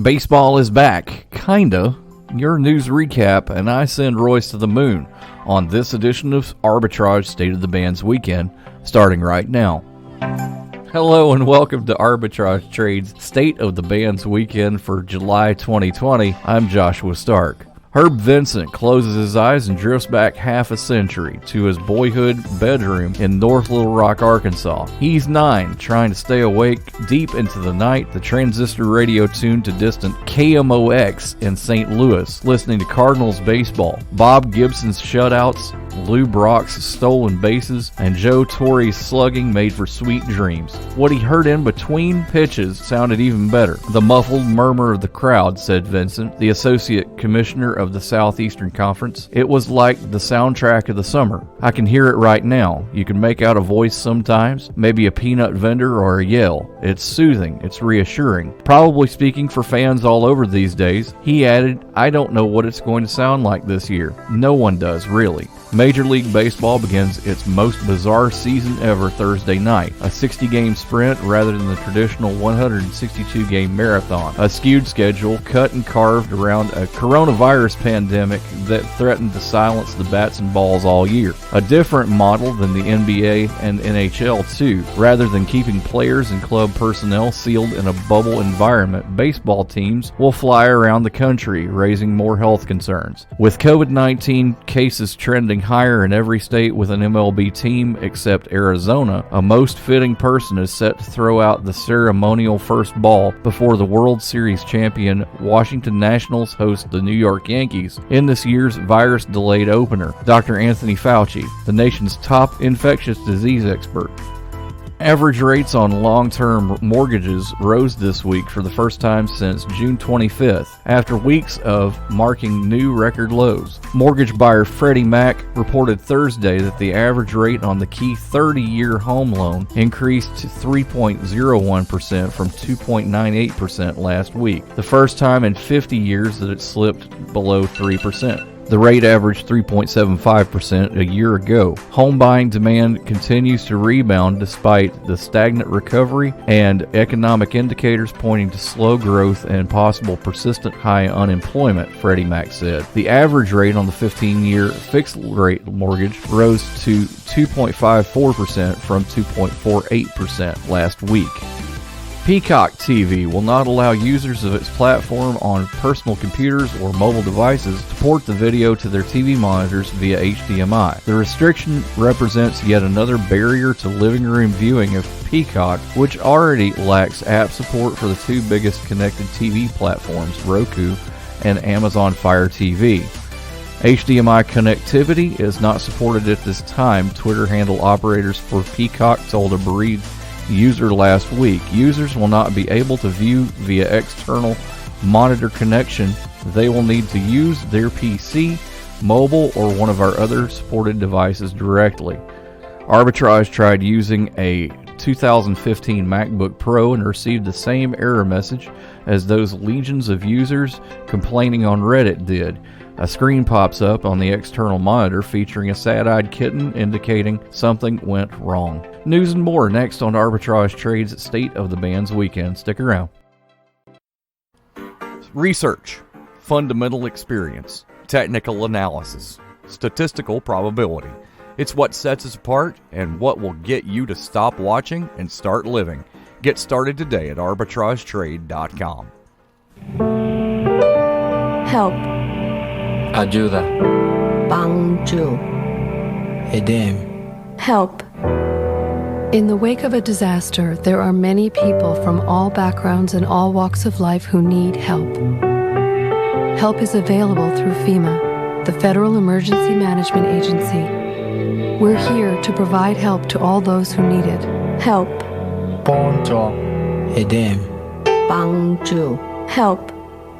Baseball is back, kinda. Your news recap, and I send Royce to the moon on this edition of Arbitrage State of the Bands Weekend, starting right now. Hello and welcome to Arbitrage Trade's State of the Bands Weekend for July 2020. I'm Joshua Stark. Herb Vincent closes his eyes and drifts back half a century to his boyhood bedroom in North Little Rock, Arkansas. He's 9, trying to stay awake deep into the night, the transistor radio tuned to distant KMOX in St. Louis, listening to Cardinals baseball, Bob Gibson's shutouts, Lou Brock's stolen bases, and Joe Torre's slugging made for sweet dreams. What he heard in between pitches sounded even better. The muffled murmur of the crowd, said Vincent, the associate commissioner of the Southeastern Conference. It was like the soundtrack of the summer. I can hear it right now. You can make out a voice sometimes, maybe a peanut vendor or a yell. It's soothing, it's reassuring. Probably speaking for fans all over these days. He added, I don't know what it's going to sound like this year. No one does, really. Major League Baseball begins its most bizarre season ever Thursday night, a 60-game sprint rather than the traditional 162-game marathon, a skewed schedule cut and carved around a coronavirus pandemic that threatened to silence the bats and balls all year. A different model than the NBA and NHL too. Rather than keeping players and club personnel sealed in a bubble environment, baseball teams will fly around the country, raising more health concerns. With COVID-19 cases trending higher in every state with an MLB team except Arizona, a most fitting person is set to throw out the ceremonial first ball before the World Series champion Washington Nationals host the New York Yankees in this year's virus-delayed opener. Dr. Anthony Fauci, the nation's top infectious disease expert. Average rates on long-term mortgages rose this week for the first time since June 25th, after weeks of marking new record lows. Mortgage buyer Freddie Mac reported Thursday that the average rate on the key 30-year home loan increased to 3.01% from 2.98% last week, the first time in 50 years that it slipped below 3%. The rate averaged 3.75% a year ago. Home buying demand continues to rebound despite the stagnant recovery and economic indicators pointing to slow growth and possible persistent high unemployment, Freddie Mac said. The average rate on the 15-year fixed-rate mortgage rose to 2.54% from 2.48% last week. Peacock TV will not allow users of its platform on personal computers or mobile devices to port the video to their TV monitors via HDMI. The restriction represents yet another barrier to living room viewing of Peacock, which already lacks app support for the two biggest connected TV platforms, Roku and Amazon Fire TV. HDMI connectivity is not supported at this time, Twitter handle operators for Peacock told a bereaved user last week. Users will not be able to view via external monitor connection. They will need to use their PC, mobile, or one of our other supported devices directly. Arbitrage tried using a 2015 MacBook Pro and received the same error message as those legions of users complaining on Reddit did. A screen pops up on the external monitor featuring a sad-eyed kitten indicating something went wrong. News and more next on Arbitrage Trade's State of the Bands Weekend. Stick around. Research, fundamental experience, technical analysis, statistical probability. It's what sets us apart and what will get you to stop watching and start living. Get started today at arbitragetrade.com. Help. Ayuda. 帮助 Edem. Help. In the wake of a disaster, there are many people from all backgrounds and all walks of life who need help. Help is available through FEMA, the Federal Emergency Management Agency. We're here to provide help to all those who need it. Help. Poncho. Edem. 帮助 Help.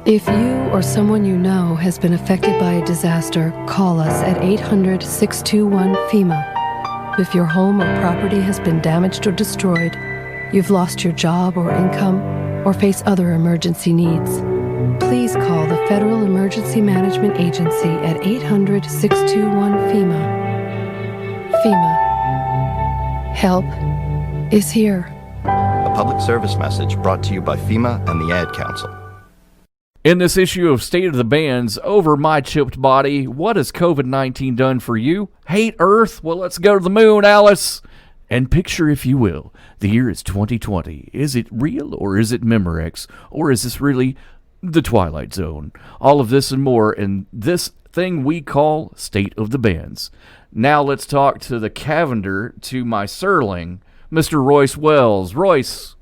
If you or someone you know has been affected by a disaster, call us at 800-621-FEMA. If your home or property has been damaged or destroyed, you've lost your job or income, or face other emergency needs, please call the Federal Emergency Management Agency at 800-621-FEMA. FEMA. Help is here. A public service message brought to you by FEMA and the Ad Council. In this issue of State of the Bands, over my chipped body, what has COVID-19 done for you? Hate Earth? Well, let's go to the moon, Alice. And picture, if you will, the year is 2020. Is it real or is it Memorex? Or is this really the Twilight Zone? All of this and more in this thing we call State of the Bands. Now let's talk to the Cavender to my Serling, Mr. Royce Wells. Royce,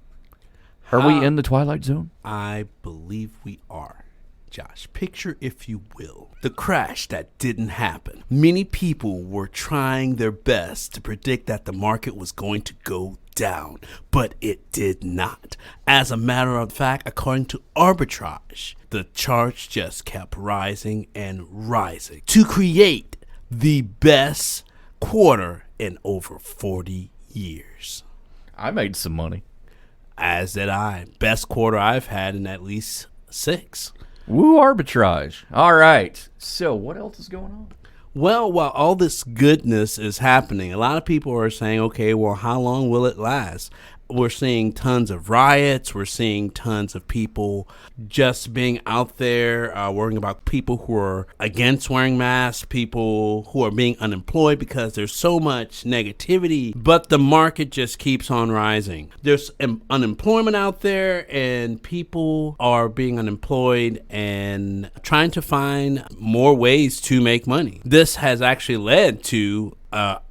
are we in the Twilight Zone? I believe we are, Josh. Picture, if you will, the crash that didn't happen. Many people were trying their best to predict that the market was going to go down, but it did not. As a matter of fact, according to arbitrage, the charts just kept rising and rising to create the best quarter in over 40 years. I made some money. As did I. Best quarter I've had in at least 6. Woo, arbitrage. All right. So what else is going on? Well, while all this goodness is happening, a lot of people are saying, okay, well, how long will it last? We're seeing tons of riots. We're seeing tons of people just being out there worrying about people who are against wearing masks, people who are being unemployed because there's so much negativity. But the market just keeps on rising. There's unemployment out there, and people are being unemployed and trying to find more ways to make money. This has actually led to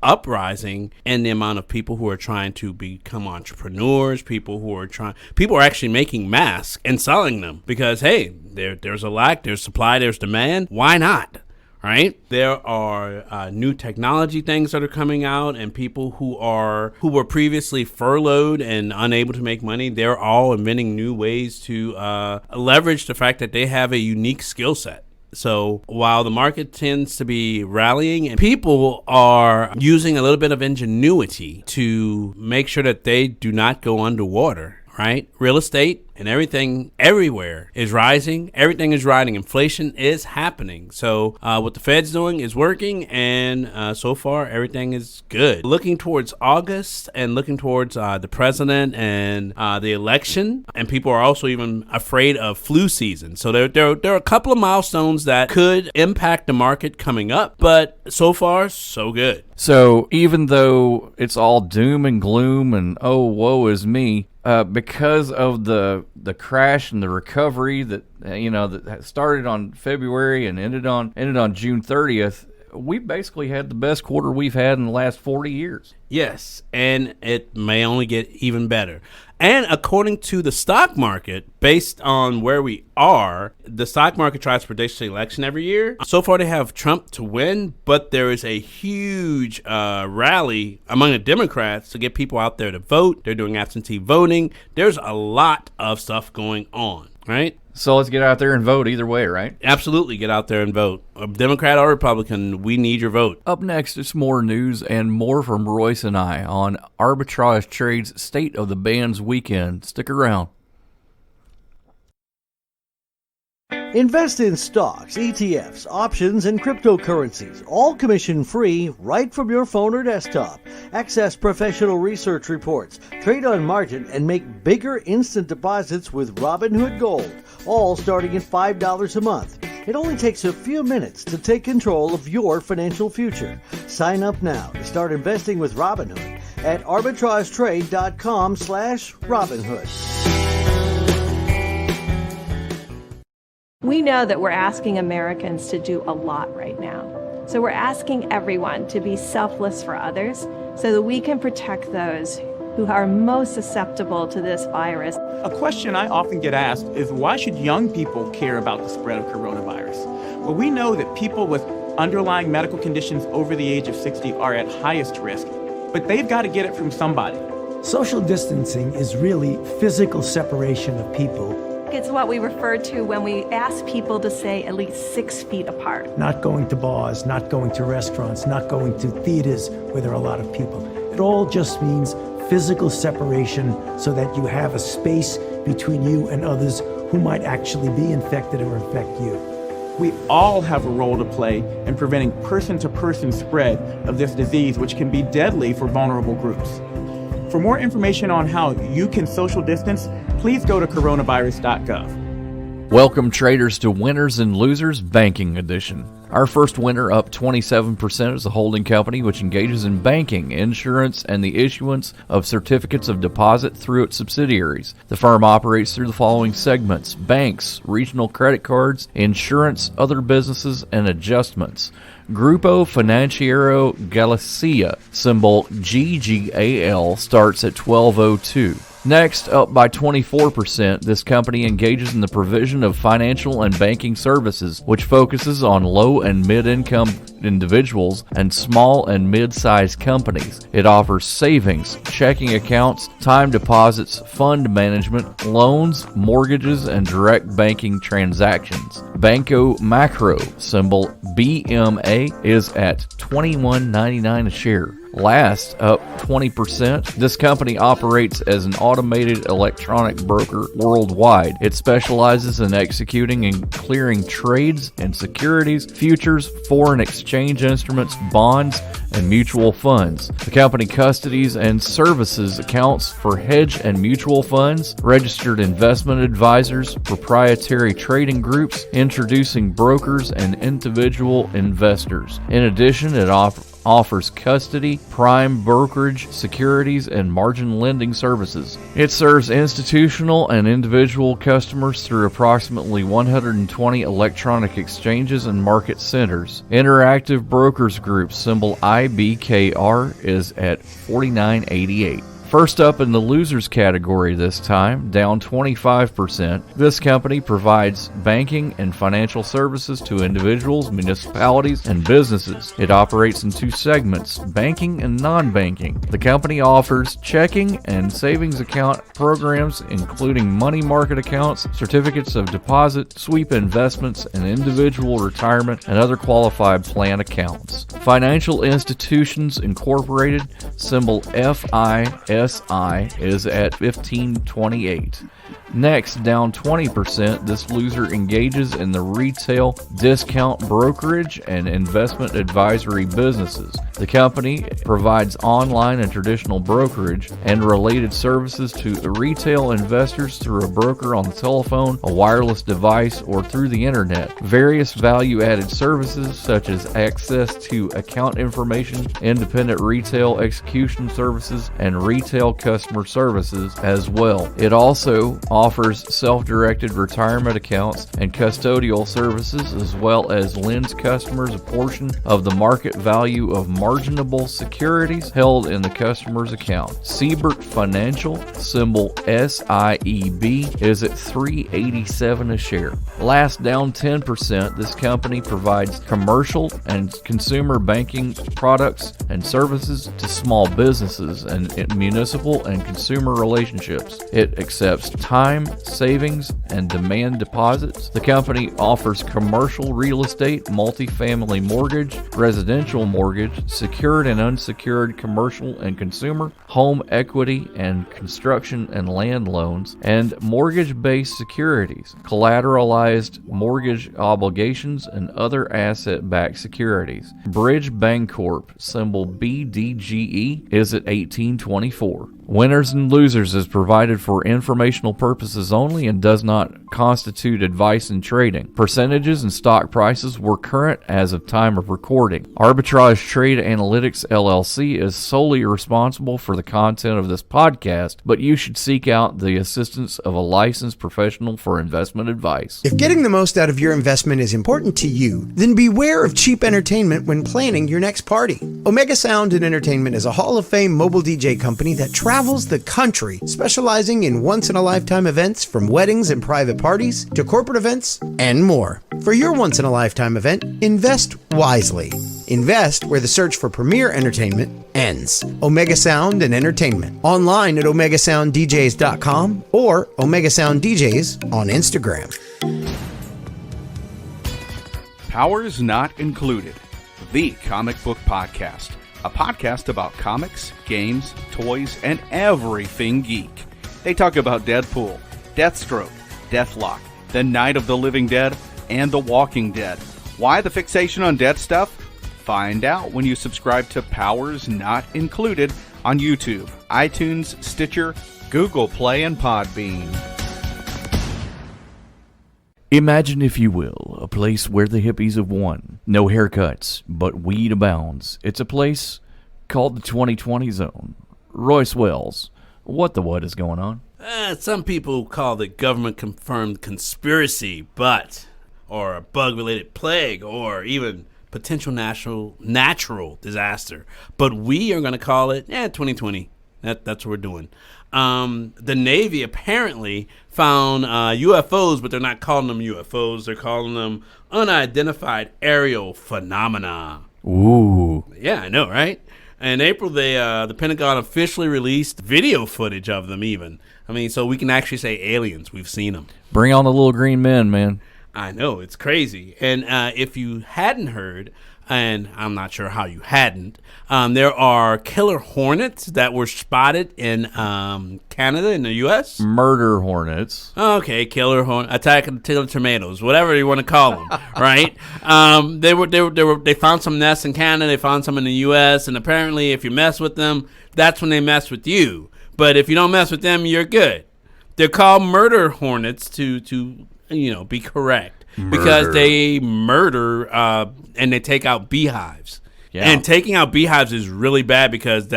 uprising in the amount of people who are trying to become entrepreneurs, people are actually making masks and selling them because, hey, there's a lack, there's supply, there's demand. Why not? Right? There are new technology things that are coming out, and people who were previously furloughed and unable to make money, they're all inventing new ways to leverage the fact that they have a unique skill set. So while the market tends to be rallying, and people are using a little bit of ingenuity to make sure that they do not go underwater, right? Real estate and everything everywhere is rising. Everything is rising. Inflation is happening. So what the Fed's doing is working, and so far everything is good. Looking towards August and looking towards the president and the election, and people are also even afraid of flu season. So there are a couple of milestones that could impact the market coming up, but so far so good. So even though it's all doom and gloom and oh woe is me, because of the crash and the recovery that that started on February and ended on June 30th, we basically had the best quarter we've had in the last 40 years. Yes, and it may only get even better. And according to the stock market, based on where we are, the stock market tries to predict the election every year. So far, they have Trump to win, but there is a huge rally among the Democrats to get people out there to vote. They're doing absentee voting. There's a lot of stuff going on, right? So let's get out there and vote either way, right? Absolutely, get out there and vote. A Democrat or Republican, we need your vote. Up next is more news and more from Royce and I on Arbitrage Trade's State of the Bands Weekend. Stick around. Invest in stocks, ETFs, options, and cryptocurrencies, all commission-free right from your phone or desktop. Access professional research reports, trade on margin, and make bigger instant deposits with Robinhood Gold, all starting at $5 a month. It only takes a few minutes to take control of your financial future. Sign up now to start investing with Robinhood at arbitragetrade.com/Robinhood. We know that we're asking Americans to do a lot right now. So we're asking everyone to be selfless for others so that we can protect those who are most susceptible to this virus. A question I often get asked is, why should young people care about the spread of coronavirus? Well, we know that people with underlying medical conditions over the age of 60 are at highest risk, but they've got to get it from somebody. Social distancing is really physical separation of people. It's what we refer to when we ask people to stay at least 6 feet apart. Not going to bars, not going to restaurants, not going to theaters where there are a lot of people. It all just means physical separation so that you have a space between you and others who might actually be infected or infect you. We all have a role to play in preventing person-to-person spread of this disease, which can be deadly for vulnerable groups. For more information on how you can social distance, please go to coronavirus.gov. Welcome traders to Winners and Losers Banking Edition. Our first winner, up 27%, is a holding company which engages in banking, insurance, and the issuance of certificates of deposit through its subsidiaries. The firm operates through the following segments: banks, regional credit cards, insurance, other businesses, and adjustments. Grupo Financiero Galicia, symbol GGAL, starts at 1202. Next, up by 24%, this company engages in the provision of financial and banking services, which focuses on low and mid-income individuals and small and mid-sized companies. It offers savings, checking accounts, time deposits, fund management, loans, mortgages, and direct banking transactions. Banco Macro, symbol BMA, is at $21.99 a share. Last, up 20%, this company operates as an automated electronic broker worldwide. It specializes in executing and clearing trades in securities, futures, foreign exchange instruments, bonds, and mutual funds. The company custodies and services accounts for hedge and mutual funds, registered investment advisors, proprietary trading groups, introducing brokers and individual investors. In addition, it offers custody, prime brokerage, securities, and margin lending services. It serves institutional and individual customers through approximately 120 electronic exchanges and market centers. Interactive Brokers Group, symbol IBKR, is at $49.88. First up in the losers category this time, down 25%, this company provides banking and financial services to individuals, municipalities, and businesses. It operates in two segments, banking and non-banking. The company offers checking and savings account programs, including money market accounts, certificates of deposit, sweep investments, and individual retirement and other qualified plan accounts. Financial Institutions Incorporated, symbol FISI, is at $15.28. Next, down 20%, this loser engages in the retail discount brokerage and investment advisory businesses. The company provides online and traditional brokerage and related services to retail investors through a broker on the telephone, a wireless device, or through the internet. Various value-added services such as access to account information, independent retail execution services, and retail customer services as well. It also offers self-directed retirement accounts and custodial services, as well as lends customers a portion of the market value of marginable securities held in the customer's account. Siebert Financial, symbol SIEB, is at $3.87 a share. Last, down 10%, this company provides commercial and consumer banking products and services to small businesses and municipal and consumer relationships. It accepts time, savings, and demand deposits. The company offers commercial real estate, multifamily mortgage, residential mortgage, secured and unsecured commercial and consumer, home equity and construction and land loans, and mortgage-based securities, collateralized mortgage obligations, and other asset-backed securities. Bridge Bancorp, symbol BDGE, is at $18.24. Winners and Losers is provided for informational purposes only and does not constitute advice in trading. Percentages and stock prices were current as of time of recording. Arbitrage Trade Analytics LLC is solely responsible for the content of this podcast, but you should seek out the assistance of a licensed professional for investment advice. If getting the most out of your investment is important to you, then beware of cheap entertainment when planning your next party. Omega Sound and Entertainment is a Hall of Fame mobile DJ company that travels the country, specializing in once-in-a-lifetime events from weddings and private parties to corporate events and more. For your once-in-a-lifetime event, invest wisely. Invest where the search for premier entertainment ends. Omega Sound and Entertainment. Online at OmegaSoundDJs.com or Omega Sound DJs on Instagram. Powers Not Included, the comic book podcast. A podcast about comics, games, toys, and everything geek. They talk about Deadpool, Deathstroke, Deathlock, The Night of the Living Dead, and The Walking Dead. Why the fixation on dead stuff? Find out when you subscribe to Powers Not Included on YouTube, iTunes, Stitcher, Google Play, and Podbean. Imagine, if you will, a place where the hippies have won. No haircuts, but weed abounds. It's a place called the 2020 Zone. Royce Wells, what is going on? Some people call it government-confirmed conspiracy, or a bug-related plague, or even potential natural disaster. But we are going to call it 2020. That's what we're doing. The Navy apparently found UFOs, but they're not calling them UFOs. They're calling them unidentified aerial phenomena. Ooh. Yeah, I know, right? In April, the Pentagon officially released video footage of them even. I mean, so we can actually say aliens. We've seen them. Bring on the little green men, man. I know, it's crazy. And if you hadn't heard, and I'm not sure how you hadn't, there are killer hornets that were spotted in Canada, in the U.S. Murder hornets. Okay, killer hornet, attack of the killer tomatoes, whatever you want to call them, right? They found some nests in Canada, they found some in the U.S., and apparently if you mess with them, that's when they mess with you. But if you don't mess with them, you're good. They're called murder hornets to be correct. Because they murder and they take out beehives. Yeah. And taking out beehives is really bad because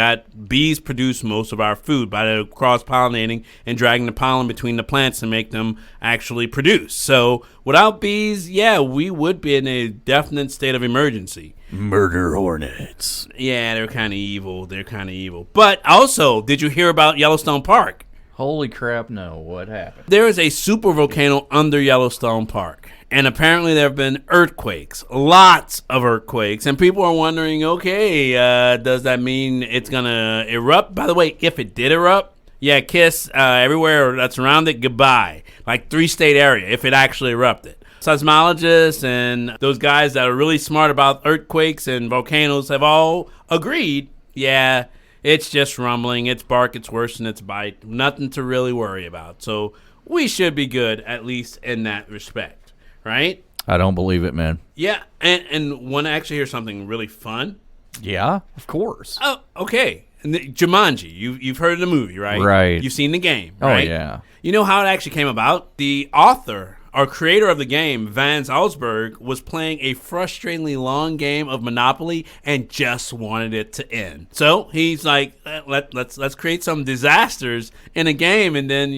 bees produce most of our food by cross-pollinating and dragging the pollen between the plants to make them actually produce. So without bees, we would be in a definite state of emergency. Murder hornets. Yeah, they're kind of evil. But also, did you hear about Yellowstone Park? Holy crap, no. What happened? There is a super volcano under Yellowstone Park. And apparently there have been earthquakes, lots of earthquakes. And people are wondering, okay, does that mean it's going to erupt? By the way, if it did erupt, kiss everywhere that's around it, goodbye. Like 3-state area if it actually erupted. Seismologists and those guys that are really smart about earthquakes and volcanoes have all agreed, it's just rumbling, it's bark, it's worse than its bite. Nothing to really worry about. So we should be good, at least in that respect. Right? I don't believe it, man. Yeah, and want to actually hear something really fun? Yeah, of course. Oh, okay. And Jumanji, you've heard of the movie, right? Right. You've seen the game, right? Oh, yeah. You know how it actually came about? The author or creator of the game, Van Salzburg, was playing a frustratingly long game of Monopoly and just wanted it to end. So he's like, let's create some disasters in a game and then,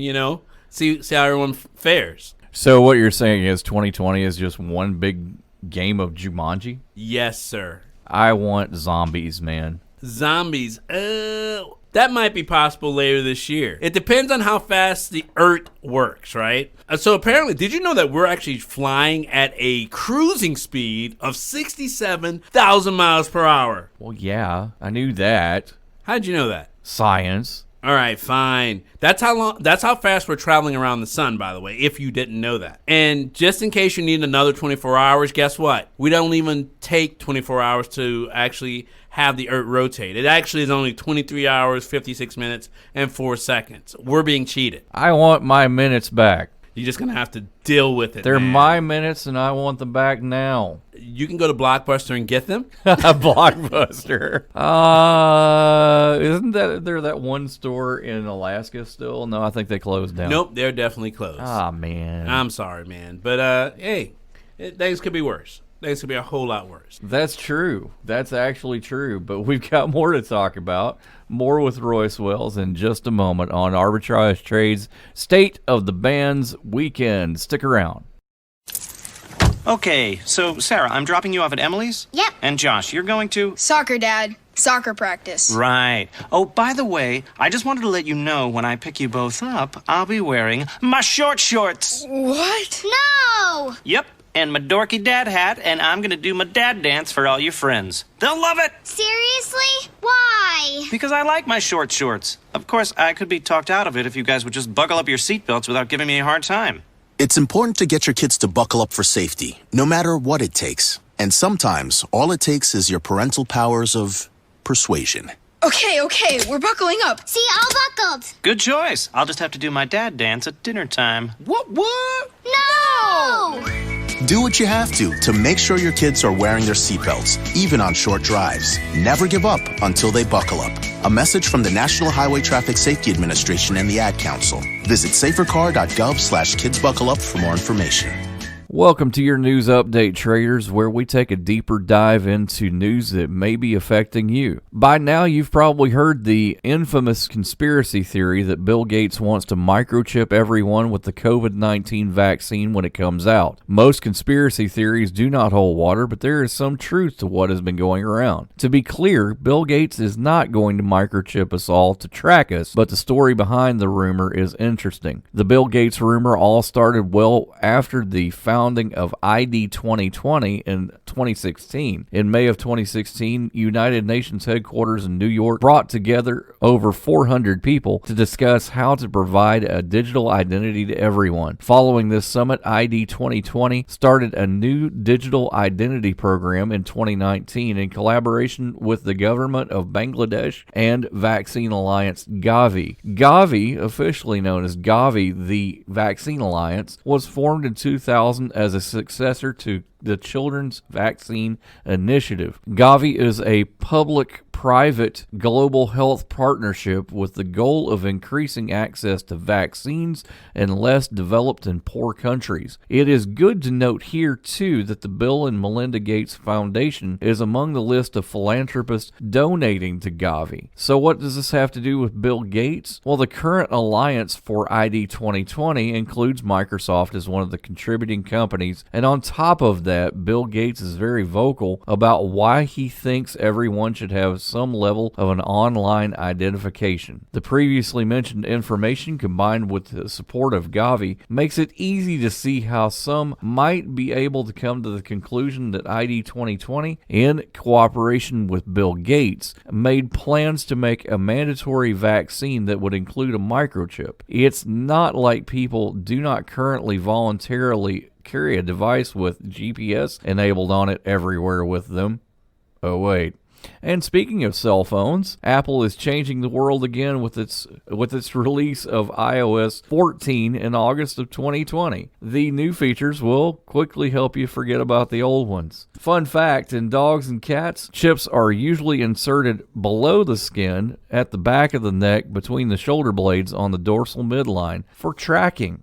see how everyone fares. So what you're saying is 2020 is just one big game of Jumanji? Yes, sir. I want zombies, man. Zombies. That might be possible later this year. It depends on how fast the Earth works, right? So apparently, did you know that we're actually flying at a cruising speed of 67,000 miles per hour? Well, yeah, I knew that. How'd you know that? Science. All right, fine. That's how fast we're traveling around the sun, by the way, if you didn't know that. And just in case you need another 24 hours, guess what? We don't even take 24 hours to actually have the Earth rotate. It actually is only 23 hours, 56 minutes, and 4 seconds. We're being cheated. I want my minutes back. You're just going to have to deal with it, They're man. my minutes, and I want them back now. You can go to Blockbuster and get them. Blockbuster. Isn't there that one store in Alaska still? No, I think they closed down. Nope, they're definitely closed. Ah, man. I'm sorry, man. But, hey, things could be worse. Things could be a whole lot worse. That's true. That's actually true. But we've got more to talk about. More with Royce Wells in just a moment on Arbitrage Trade's State of the Bands Weekend. Stick around. Okay, so Sarah, I'm dropping you off at Emily's? Yep. And Josh, you're going to? Soccer, Dad. Soccer practice. Right. Oh, by the way, I just wanted to let you know when I pick you both up, I'll be wearing my short shorts. What? No! Yep. And my dorky dad hat, and I'm gonna do my dad dance for all your friends. They'll love it! Seriously? Why? Because I like my short shorts. Of course, I could be talked out of it if you guys would just buckle up your seatbelts without giving me a hard time. It's important to get your kids to buckle up for safety, no matter what it takes. And sometimes, all it takes is your parental powers of persuasion. Okay, we're buckling up. See, all buckled. Good choice. I'll just have to do my dad dance at dinner time. What? No! Do what you have to make sure your kids are wearing their seatbelts, even on short drives. Never give up until they buckle up. A message from the National Highway Traffic Safety Administration and the Ad Council. Visit safercar.gov/kidsbuckleup for more information. Welcome to your news update, traders, where we take a deeper dive into news that may be affecting you. By now, you've probably heard the infamous conspiracy theory that Bill Gates wants to microchip everyone with the COVID-19 vaccine when it comes out. Most conspiracy theories do not hold water, but there is some truth to what has been going around. To be clear, Bill Gates is not going to microchip us all to track us, but the story behind the rumor is interesting. The Bill Gates rumor all started well after the founding of ID 2020 in 2016. In May of 2016, United Nations headquarters in New York brought together over 400 people to discuss how to provide a digital identity to everyone. Following this summit, ID 2020 started a new digital identity program in 2019 in collaboration with the government of Bangladesh and Vaccine Alliance Gavi. Gavi, officially known as Gavi, the Vaccine Alliance, was formed in 2000 as a successor to the Children's Vaccine Initiative. Gavi is a public-private global health partnership with the goal of increasing access to vaccines in less developed and poor countries. It is good to note here, too, that the Bill and Melinda Gates Foundation is among the list of philanthropists donating to Gavi. So what does this have to do with Bill Gates? Well, the current alliance for ID 2020 includes Microsoft as one of the contributing companies, and on top of that, Bill Gates is very vocal about why he thinks everyone should have some level of an online identification. The previously mentioned information combined with the support of Gavi makes it easy to see how some might be able to come to the conclusion that ID 2020, in cooperation with Bill Gates, made plans to make a mandatory vaccine that would include a microchip. It's not like people do not currently voluntarily carry a device with GPS enabled on it everywhere with them. Oh wait. And speaking of cell phones, Apple is changing the world again with its release of iOS 14 in August of 2020. The new features will quickly help you forget about the old ones. Fun fact, in dogs and cats, chips are usually inserted below the skin at the back of the neck between the shoulder blades on the dorsal midline for tracking.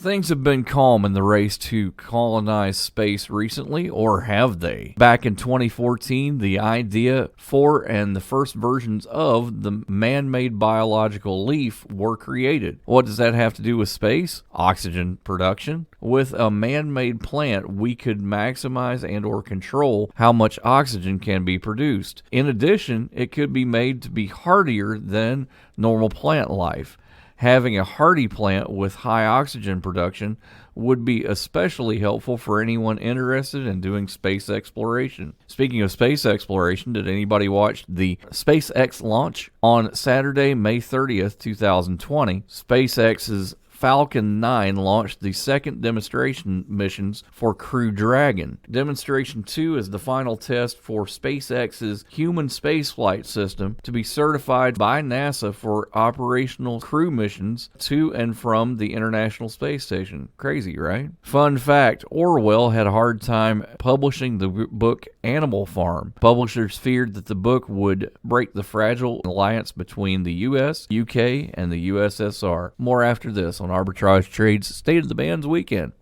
Things have been calm in the race to colonize space recently, or have they? Back in 2014, the idea for and the first versions of the man-made biological leaf were created. What does that have to do with space? Oxygen production. With a man-made plant, we could maximize and or control how much oxygen can be produced. In addition, it could be made to be hardier than normal plant life. Having a hardy plant with high oxygen production would be especially helpful for anyone interested in doing space exploration. Speaking of space exploration, did anybody watch the SpaceX launch? On Saturday, May 30th, 2020, SpaceX's Falcon 9 launched the second demonstration missions for Crew Dragon. Demonstration 2 is the final test for SpaceX's human spaceflight system to be certified by NASA for operational crew missions to and from the International Space Station. Crazy, right? Fun fact, Orwell had a hard time publishing the book Animal Farm. Publishers feared that the book would break the fragile alliance between the US, UK, and the USSR. More after this on Arbitrage Trade's State of the Bands Weekend.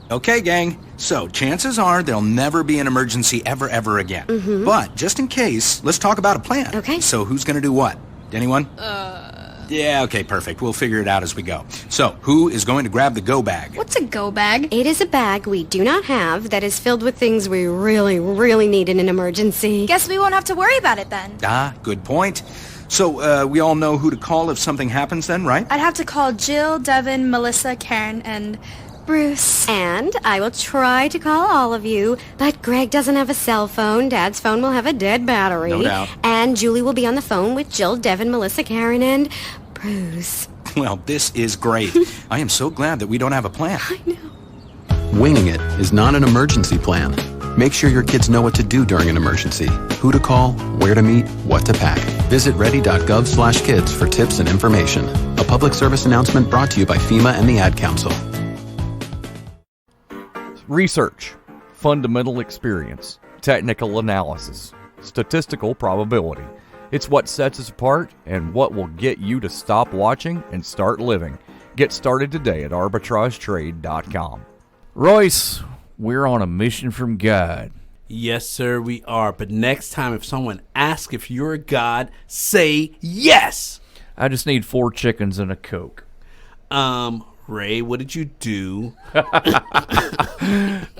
Okay, gang, so chances are there'll never be an emergency ever again. But just in case, let's talk about a plan. Okay. So who's gonna do what? Anyone? Yeah, okay, perfect. We'll figure it out as we go. So, who is going to grab the go bag? What's a go bag? It is a bag we do not have that is filled with things we really need in an emergency. Guess we won't have to worry about it then. Ah, good point. So, we all know who to call if something happens then, right? I'd have to call Jill, Devin, Melissa, Karen, and Bruce. And I will try to call all of you, but Greg doesn't have a cell phone. Dad's phone will have a dead battery. No doubt. And Julie will be on the phone with Jill, Devin, Melissa, Karen, and Bruce. Well, this is great. I am so glad that we don't have a plan. I know. Winging it is not an emergency plan. Make sure your kids know what to do during an emergency, who to call, where to meet, what to pack. Visit ready.gov/kids for tips and information. A public service announcement brought to you by FEMA and the Ad Council. Research, fundamental experience, technical analysis, statistical probability. It's what sets us apart and what will get you to stop watching and start living. Get started today at arbitragetrade.com. Royce, we're on a mission from God. Yes, sir, we are. But next time, if someone asks if you're a god, say yes. I just need 4 chickens and a Coke. Ray, what did you do?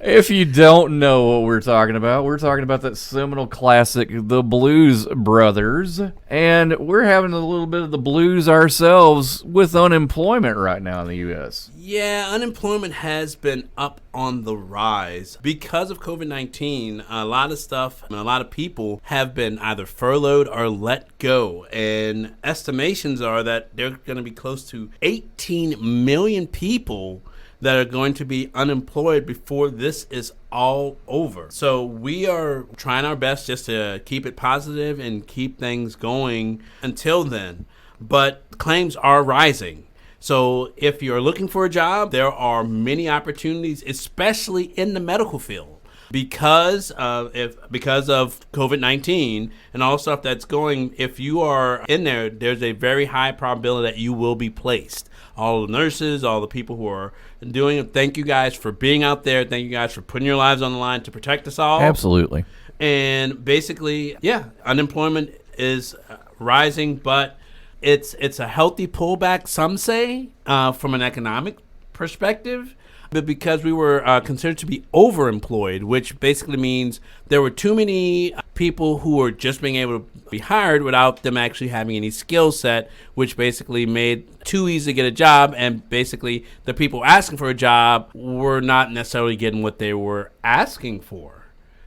If you don't know what we're talking about that seminal classic, The Blues Brothers. And we're having a little bit of the blues ourselves with unemployment right now in the U.S. Yeah, unemployment has been up on the rise. Because of COVID-19, a lot of stuff, a lot of people have been either furloughed or let go. And estimations are that there are going to be close to 18 million people that are going to be unemployed before this is all over. So we are trying our best just to keep it positive and keep things going until then. But claims are rising. So if you're looking for a job, there are many opportunities, especially in the medical field. Because of COVID-19 and all the stuff that's going, if you are in there, there's a very high probability that you will be placed. All the nurses, all the people who are doing it, thank you guys for being out there. Thank you guys for putting your lives on the line to protect us all. Absolutely. And basically, yeah, unemployment is rising, but it's a healthy pullback, some say, from an economic perspective. But because we were considered to be overemployed, which basically means there were too many people who were just being able to be hired without them actually having any skill set, which basically made it too easy to get a job. And basically the people asking for a job were not necessarily getting what they were asking for.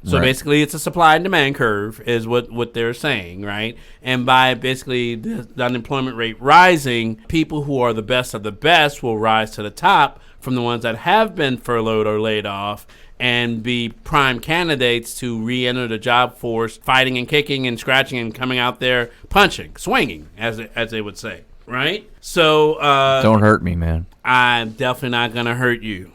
So basically it's a supply and demand curve is what they're saying, right? And by basically the unemployment rate rising, people who are the best of the best will rise to the top from the ones that have been furloughed or laid off and be prime candidates to re-enter the job force, fighting and kicking and scratching and coming out there punching, swinging, as they would say, right? So don't hurt me, man. I'm definitely not going to hurt you.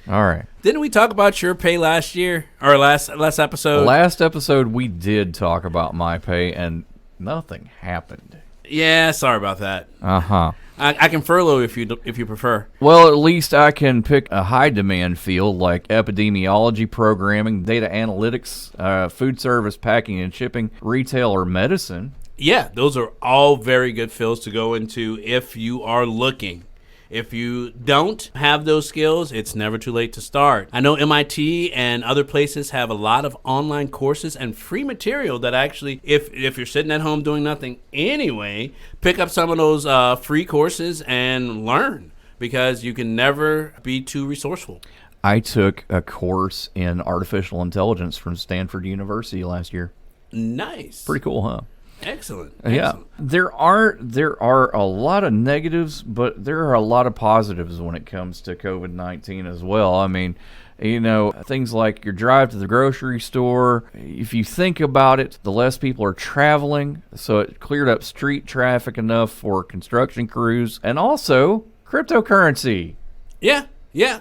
All right. Didn't we talk about your pay last year or last episode? Last episode we did talk about my pay and nothing happened. Yeah, sorry about that. Uh-huh. I can furlough if you prefer. Well, at least I can pick a high demand field like epidemiology, programming, data analytics, food service, packing and shipping, retail, or medicine. Yeah, those are all very good fields to go into if you are looking. If you don't have those skills, it's never too late to start. I know MIT and other places have a lot of online courses and free material that actually, if you're sitting at home doing nothing anyway, pick up some of those free courses and learn, because you can never be too resourceful. I took a course in artificial intelligence from Stanford University last year. Nice. Pretty cool, huh? Excellent. Yeah, there are a lot of negatives, but there are a lot of positives when it comes to COVID-19 as well. I mean, you know, things like your drive to the grocery store. If you think about it, the less people are traveling, so it cleared up street traffic enough for construction crews, and also cryptocurrency. Yeah,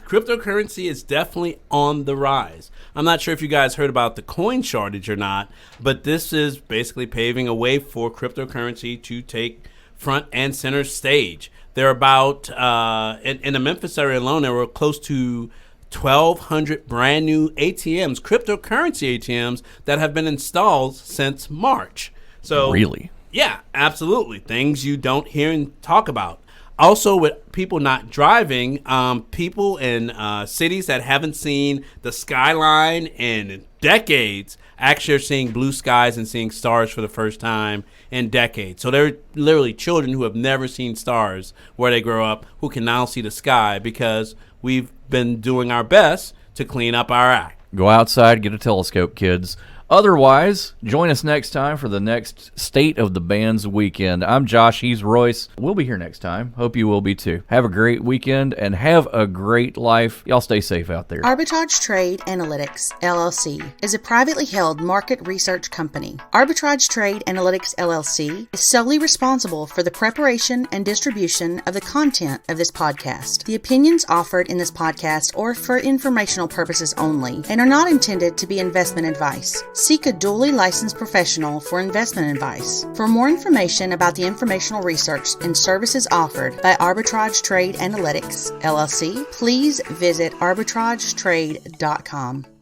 cryptocurrency is definitely on the rise. I'm not sure if you guys heard about the coin shortage or not, but this is basically paving a way for cryptocurrency to take front and center stage. There are about, in the Memphis area alone, there were close to 1,200 brand new ATMs, cryptocurrency ATMs, that have been installed since March. So really? Yeah, absolutely. Things you don't hear and talk about. Also, with people not driving, people in cities that haven't seen the skyline in decades actually are seeing blue skies and seeing stars for the first time in decades. So there are literally children who have never seen stars where they grow up who can now see the sky because we've been doing our best to clean up our act. Go outside, get a telescope, kids. Otherwise, join us next time for the next State of the Bands Weekend. I'm Josh, he's Royce. We'll be here next time. Hope you will be too. Have a great weekend and have a great life. Y'all stay safe out there. Arbitrage Trade Analytics, LLC, is a privately held market research company. Arbitrage Trade Analytics, LLC, is solely responsible for the preparation and distribution of the content of this podcast. The opinions offered in this podcast are for informational purposes only and are not intended to be investment advice. seek a duly licensed professional for investment advice. For more information about the informational research and services offered by Arbitrage Trade Analytics, LLC, please visit arbitragetrade.com.